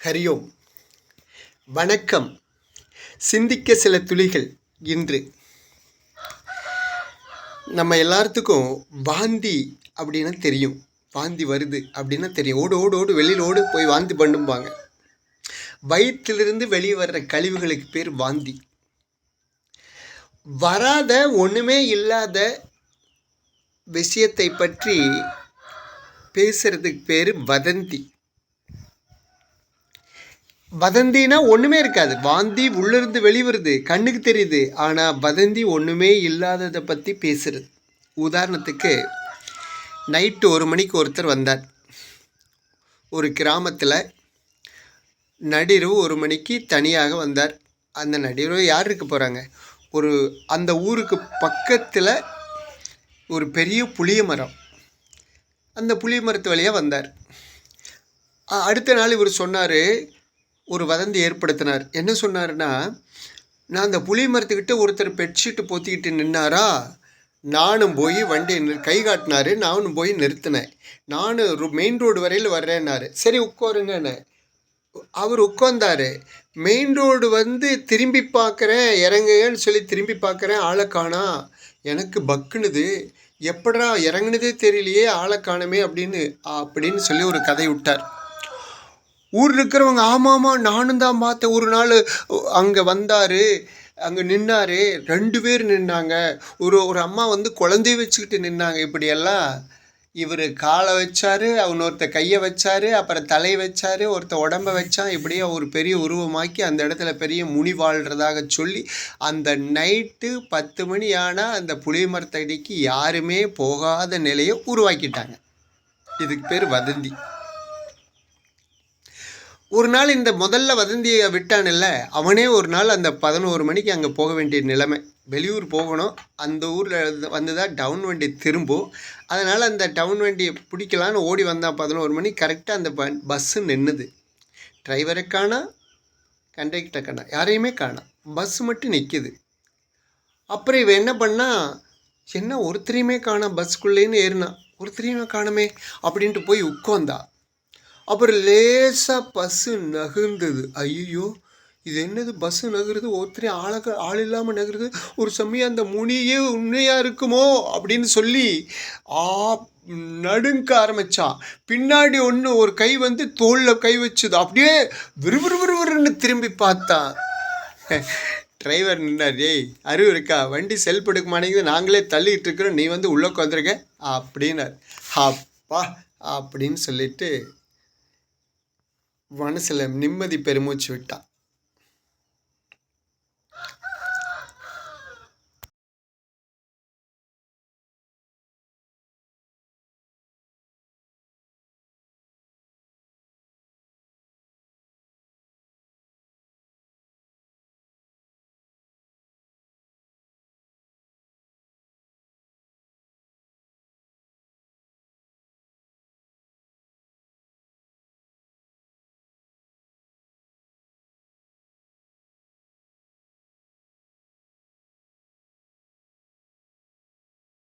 ஹரியோம். வணக்கம். சிந்திக்க சில துளிகள். இன்று நம்ம எல்லாத்துக்கும் வாந்தி அப்படின்னா தெரியும். வாந்தி வருது அப்படின்னா தெரியும். ஓடு ஓடு ஓடு வெளியில் ஓடு போய் வாந்தி பண்ணும்பாங்க. வயிற்றிலிருந்து வெளியே வர்ற கழிவுகளுக்கு பேர் வாந்தி. வராத ஒன்றுமே இல்லாத விஷயத்தை பற்றி பேசுறதுக்கு பேர் வதந்தி. வதந்தினா ஒன்றுமே இருக்காது. வாந்தி உள்ளிருந்து வெளிவருது, கண்ணுக்கு தெரியுது. ஆனால் வதந்தி ஒன்றுமே இல்லாததை பற்றி பேசுறது. உதாரணத்துக்கு நைட்டு 1 மணிக்கு ஒருத்தர் வந்தார். ஒரு கிராமத்தில் நடிரவு 1 மணிக்கு தனியாக வந்தார். அந்த நடிரவு யார் இருக்க போகிறாங்க? அந்த ஊருக்கு பக்கத்தில் ஒரு பெரிய புளிய மரம். அந்த புளிய மரத்து வழியாக வந்தார். அடுத்த நாள் இவர் சொன்னார், ஒரு வதந்தி ஏற்படுத்தினார். என்ன சொன்னார்னா, நான் அந்த புளி மரத்துக்கிட்ட ஒருத்தர் பெட்ஷீட்டு பொத்திக்கிட்டு நின்னாரா, நானும் போய் வண்டியை கை காட்டினார். நானும் போய் நிறுத்தினேன். நானும் மெயின் ரோடு வரையில் வர்றேன்னாரு. சரி உட்காருங்கன்னு அவர் உட்கார்ந்தார். மெயின் ரோடு திரும்பி பார்க்குறேன், இறங்குங்கன்னு சொல்லி திரும்பி பார்க்குறேன், ஆளை காணா. எனக்கு பக்குனுது. எப்படா இறங்குனதே தெரியலையே, ஆளை காணுமே அப்படின்னு சொல்லி ஒரு கதை விட்டார். ஊரில் இருக்கிறவங்க ஆமாம் நானும் தான் பார்த்தேன். ஒரு நாள் அங்கே வந்தார், அங்கே நின்னார். 2 பேர் நின்னாங்க. ஒரு அம்மா குழந்தைய வச்சுக்கிட்டு நின்னாங்க. இப்படியெல்லாம் இவர் காலை வச்சார், ஒருத்தர் கையை வச்சார், அப்புறம் தலையை வச்சார், ஒருத்தர் உடம்பை வச்சான். இப்படியே ஒரு பெரிய உருவமாக்கி அந்த இடத்துல பெரிய முனி வாழ்கிறதாக சொல்லி அந்த நைட்டு 10 மணி ஆனால் அந்த புளிய மரத்தடிக்கு யாருமே போகாத நிலையை உருவாக்கிட்டாங்க. இதுக்கு பேர் வதந்தி. ஒரு நாள் இந்த முதல்ல வதந்தியை விட்டானில்ல, அவனே ஒரு நாள் அந்த 11 மணிக்கு அங்கே போக வேண்டிய நிலைமை. வெளியூர் போகணும். அந்த ஊரில் தான் டவுன் வண்டி திரும்பும். அதனால் அந்த டவுன் வண்டியை பிடிக்கலான்னு ஓடி வந்தான். 11 மணி கரெக்டாக அந்த பஸ்ஸு நின்றுது. டிரைவரை காணா, கண்டக்டரை காணா, யாரையுமே காணா. பஸ்ஸு மட்டும் நிற்கிது. அப்புறம் இவன் என்ன பண்ணா, என்ன ஒருத்தரையுமே காணா, பஸ்ஸுக்குள்ளேன்னு ஏறினான். ஒருத்தரையுமே காணுமே அப்படின்ட்டு போய் உட்காந்தா. அப்புறம் லேசாக பஸ்ஸு நகர்ந்தது. ஐயோ, இது என்னது பஸ்ஸு நகருது, ஒருத்தரையும் ஆள் இல்லாமல் நகருது, ஒரு சமயம் அந்த முனியே உண்மையாக இருக்குமோ அப்படின்னு சொல்லி நடுங்க ஆரம்பித்தான். பின்னாடி ஒரு கை தோளில் கை வச்சுது. அப்படியே விறுவிறுவிறுன்னு திரும்பி பார்த்தான். டிரைவர் நின்னார். ஏய், அறிவு இருக்கா? வண்டி செல்ஃப் எடுக்க மாட்டேங்குது, நாங்களே தள்ளிகிட்டு இருக்கிறோம், நீ உள்ளே உட்காந்துருக்க அப்படின்னார். அப்பா அப்படின்னு சொல்லிட்டு மனசில் நிம்மதி பெருமூச்சு விட்டான்.